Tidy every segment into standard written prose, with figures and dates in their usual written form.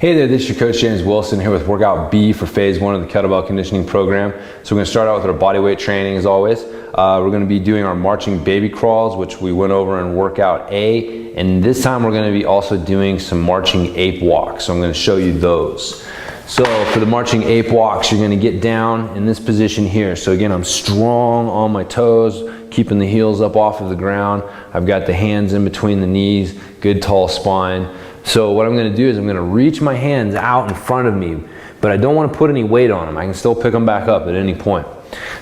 Hey there, this is your coach James Wilson here with workout B for phase 1 of the kettlebell conditioning program. So we're going to start out with our bodyweight training as always. We're going to be doing our marching baby crawls, which we went over in workout A, and this time we're going to be also doing some marching ape walks. So I'm going to show you those. So for the marching ape walks, you're going to get down in this position here. So again, I'm strong on my toes, keeping the heels up off of the ground. I've got the hands in between the knees, good tall spine. So what I'm going to do is I'm going to reach my hands out in front of me, but I don't want to put any weight on them. I can still pick them back up at any point.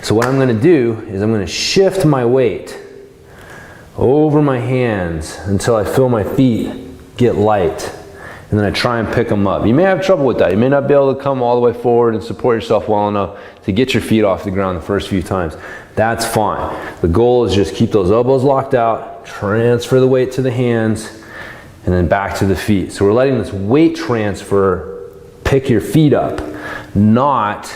So what I'm going to do is I'm going to shift my weight over my hands until I feel my feet get light. And then I try and pick them up. You may have trouble with that. You may not be able to come all the way forward and support yourself well enough to get your feet off the ground the first few times. That's fine. The goal is just keep those elbows locked out, transfer the weight to the hands, and then back to the feet. So we're letting this weight transfer pick your feet up, not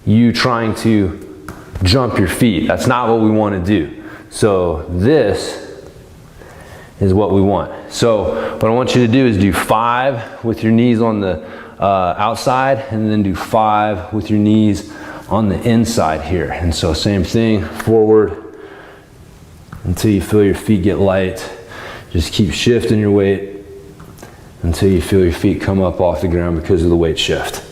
you trying to jump your feet. That's not what we want to do. So this is what we want. So what I want you to do is do 5 with your knees on the outside, and then do 5 with your knees on the inside here. And so same thing, forward until you feel your feet get light. Just keep shifting your weight until you feel your feet come up off the ground because of the weight shift.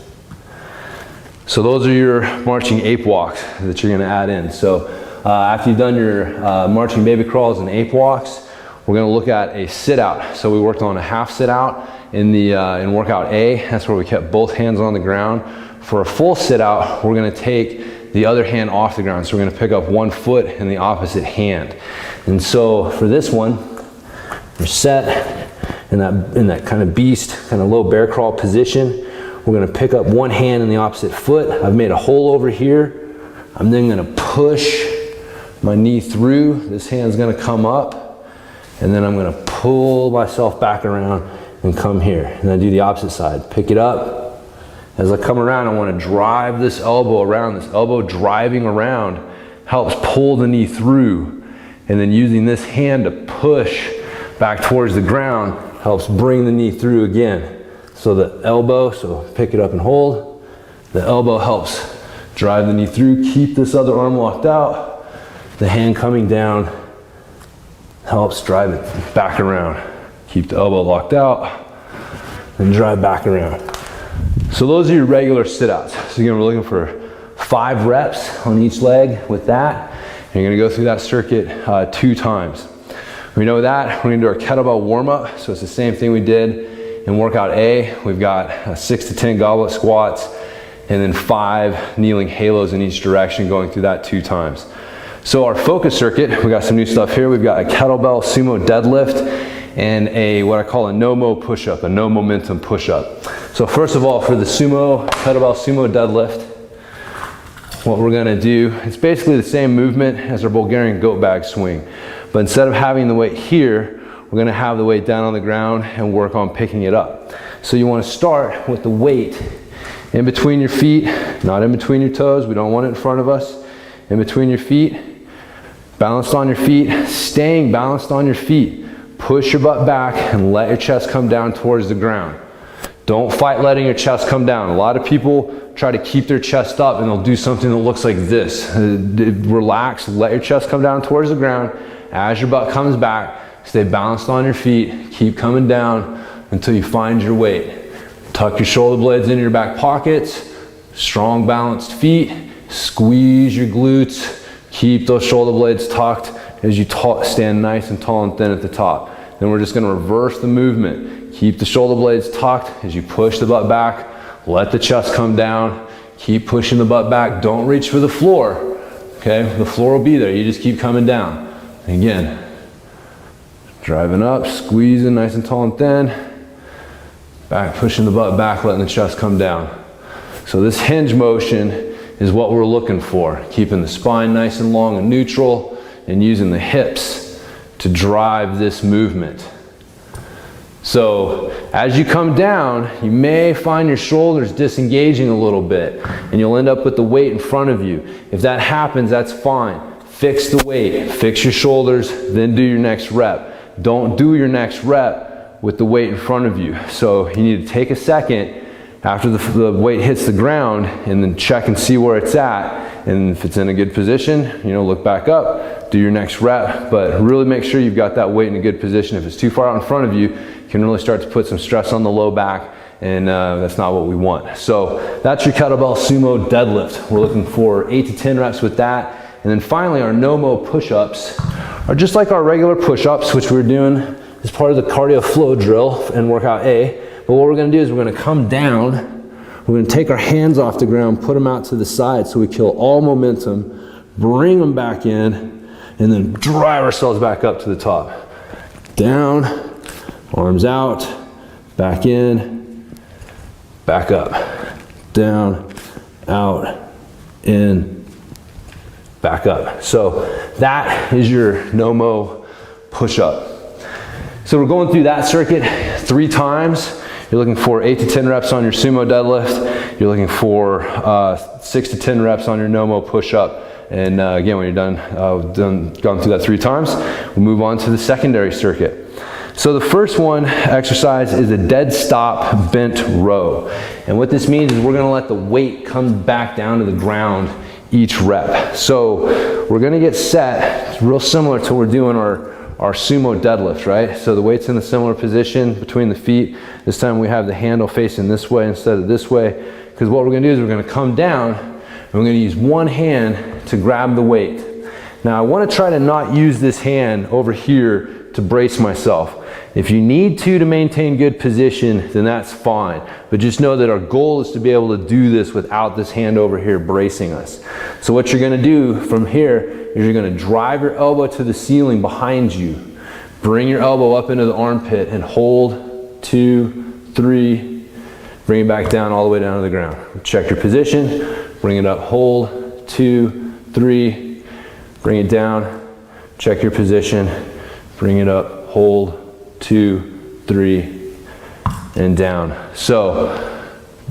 So those are your marching ape walks that you're going to add in. So after you've done your marching baby crawls and ape walks, we're going to look at a sit out. So we worked on a half sit out in workout A. That's where we kept both hands on the ground. For a full sit out, we're going to take the other hand off the ground. So we're going to pick up one foot in the opposite hand. And so for this one, we're set in that kind of beast, kind of low bear crawl position. We're going to pick up one hand in the opposite foot. I've made a hole over here. I'm then going to push my knee through. This hand's going to come up, and then I'm going to pull myself back around and come here. And then do the opposite side. Pick it up. As I come around, I want to drive this elbow around. This elbow driving around helps pull the knee through, and then using this hand to push back towards the ground helps bring the knee through again. So the elbow, so pick it up and hold. The elbow helps drive the knee through. Keep this other arm locked out. The hand coming down helps drive it back around. Keep the elbow locked out and drive back around. So those are your regular sit-outs. So again, we're looking for 5 reps on each leg with that. And you're gonna go through that circuit 2 times. We know that, we're gonna do our kettlebell warm-up. So it's the same thing we did in workout A. We've got 6 to 10 goblet squats, and then 5 kneeling halos in each direction, going through that 2 times. So our focus circuit, we got some new stuff here. We've got a kettlebell sumo deadlift and a what I call a no-mo push-up, a no momentum push-up. So first of all, for the kettlebell sumo deadlift, what we're gonna do, it's basically the same movement as our Bulgarian goat bag swing. But instead of having the weight here, we're gonna have the weight down on the ground and work on picking it up. So you wanna start with the weight in between your feet, not in between your toes. We don't want it in front of us. In between your feet, balanced on your feet, staying balanced on your feet. Push your butt back and let your chest come down towards the ground. Don't fight letting your chest come down. A lot of people try to keep their chest up and they'll do something that looks like this. Relax, let your chest come down towards the ground. As your butt comes back, stay balanced on your feet. Keep coming down until you find your weight. Tuck your shoulder blades into your back pockets. Strong balanced feet. Squeeze your glutes. Keep those shoulder blades tucked as you stand nice and tall and thin at the top. Then we're just gonna reverse the movement. Keep the shoulder blades tucked as you push the butt back. Let the chest come down. Keep pushing the butt back. Don't reach for the floor. Okay, the floor will be there. You just keep coming down. Again, driving up, squeezing nice and tall and thin. Back, pushing the butt back, letting the chest come down. So this hinge motion is what we're looking for. Keeping the spine nice and long and neutral, and using the hips to drive this movement. So as you come down, you may find your shoulders disengaging a little bit, and you'll end up with the weight in front of you. If that happens, that's fine. Fix the weight, fix your shoulders, then do your next rep. Don't do your next rep with the weight in front of you. So you need to take a second after the weight hits the ground and then check and see where it's at. And if it's in a good position, you know, look back up, do your next rep, but really make sure you've got that weight in a good position. If it's too far out in front of you, you can really start to put some stress on the low back, and that's not what we want. So that's your kettlebell sumo deadlift. We're looking for 8 to 10 reps with that. And then finally, our no-mo push-ups are just like our regular push-ups, which we're doing as part of the cardio flow drill in workout A. But what we're gonna do is we're gonna come down, we're gonna take our hands off the ground, put them out to the side so we kill all momentum, bring them back in, and then drive ourselves back up to the top. Down, arms out, back in, back up. Down, out, in, back up. So that is your no-mo push-up. So we're going through that circuit 3 times. You're looking for 8 to 10 reps on your sumo deadlift. You're looking for 6 to 10 reps on your no-mo push-up. And again, when you're gone through that 3 times, we'll move on to the secondary circuit. So the first one exercise is a dead stop bent row. And what this means is we're gonna let the weight come back down to the ground each rep. So we're gonna get set, it's real similar to what we're doing our sumo deadlift, right? So the weight's in a similar position between the feet. This time we have the handle facing this way instead of this way, because what we're gonna do is we're gonna come down and we're gonna use one hand to grab the weight. Now I wanna try to not use this hand over here to brace myself. If you need to maintain good position, then that's fine. But just know that our goal is to be able to do this without this hand over here bracing us. So what you're gonna do from here is you're gonna drive your elbow to the ceiling behind you. Bring your elbow up into the armpit and hold 2, 3, bring it back down all the way down to the ground. Check your position, bring it up, hold 2, 3, bring it down, check your position, bring it up, hold 2, 3, and down. So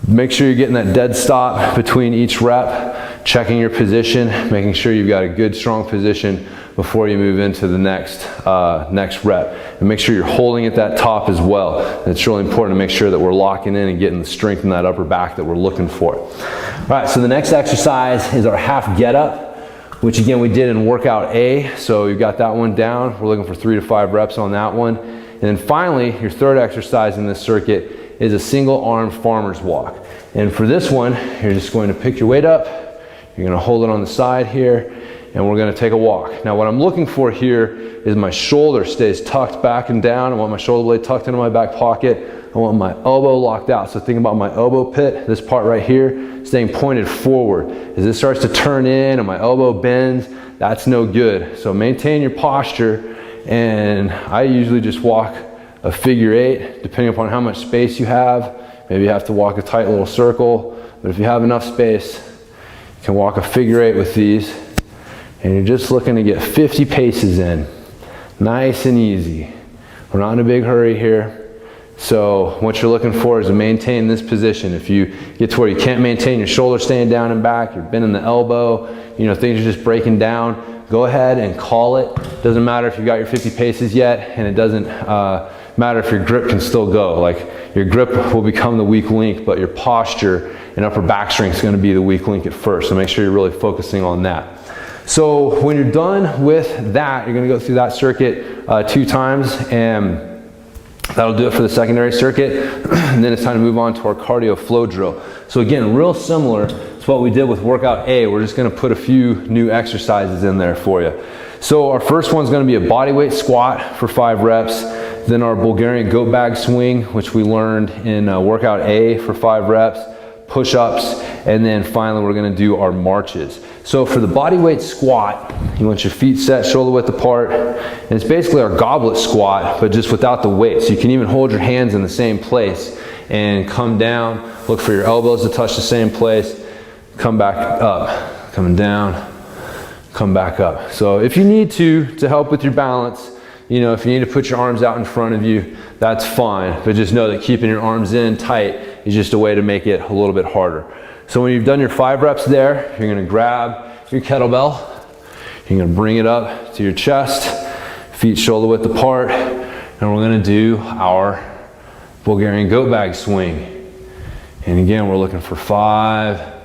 make sure you're getting that dead stop between each rep, checking your position, making sure you've got a good strong position before you move into the next rep. And make sure you're holding at that top as well. And it's really important to make sure that we're locking in and getting the strength in that upper back that we're looking for. All right, so the next exercise is our half get up, which again we did in workout A. So you've got that one down. We're looking for 3 to 5 reps on that one. And then finally, your third exercise in this circuit is a single arm farmer's walk. And for this one, you're just going to pick your weight up, you're gonna hold it on the side here, and we're gonna take a walk. Now what I'm looking for here is my shoulder stays tucked back and down. I want my shoulder blade tucked into my back pocket. I want my elbow locked out. So think about my elbow pit, this part right here, staying pointed forward. As this starts to turn in and my elbow bends, that's no good. So maintain your posture. And I usually just walk a figure 8, depending upon how much space you have. Maybe you have to walk a tight little circle, but if you have enough space, you can walk a figure 8 with these. And you're just looking to get 50 paces in. Nice and easy. We're not in a big hurry here. So what you're looking for is to maintain this position. If you get to where you can't maintain your shoulder staying down and back, you're bending the elbow, you know, things are just breaking down, go ahead and call it. Doesn't matter if you've got your 50 paces yet, and it doesn't matter if your grip can still go. Like your grip will become the weak link, but your posture and upper back strength is going to be the weak link at first. So make sure you're really focusing on that. So when you're done with that, you're going to go through that circuit 2 times, and that'll do it for the secondary circuit. And then it's time to move on to our cardio flow drill. So again, real similar to what we did with workout A. We're just going to put a few new exercises in there for you. So our first one's going to be a bodyweight squat for 5 reps. Then our Bulgarian goat bag swing, which we learned in workout A for 5 reps. Push-ups, and then finally we're going to do our marches. So for the bodyweight squat, you want your feet set shoulder width apart, and it's basically our goblet squat, but just without the weight. So you can even hold your hands in the same place and come down, look for your elbows to touch the same place, come back up, coming down, come back up. So if you need to help with your balance, you know, if you need to put your arms out in front of you, that's fine, but just know that keeping your arms in tight is just a way to make it a little bit harder. So when you've done your 5 reps there, you're gonna grab your kettlebell, you're gonna bring it up to your chest, feet shoulder width apart, and we're gonna do our Bulgarian goat bag swing. And again, we're looking for 5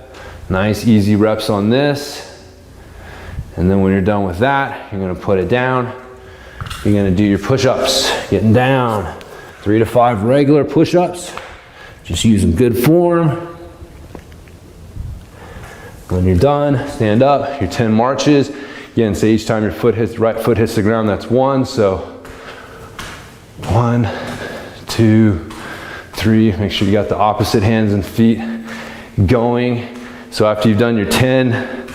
nice easy reps on this. And then when you're done with that, you're gonna put it down. You're gonna do your push-ups, getting down. 3 to 5 regular push-ups, just using good form. When you're done, stand up, your 10 marches. Again, say each time your right foot hits the ground, that's 1. So 1, 2, 3. Make sure you got the opposite hands and feet going. So after you've done your 10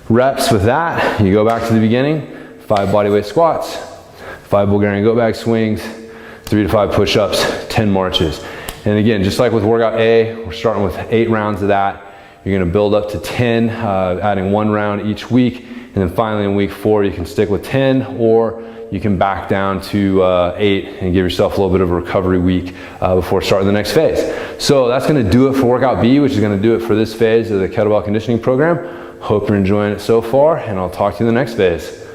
reps with that, you go back to the beginning. 5 bodyweight squats, 5 Bulgarian goat bag swings, 3 to 5 push-ups, 10 marches. And again, just like with workout A, we're starting with 8 rounds of that. You're gonna build up to 10, adding 1 round each week. And then finally in week 4, you can stick with 10, or you can back down to 8 and give yourself a little bit of a recovery week before starting the next phase. So that's gonna do it for workout B, which is gonna do it for this phase of the kettlebell conditioning program. Hope you're enjoying it so far, and I'll talk to you in the next phase.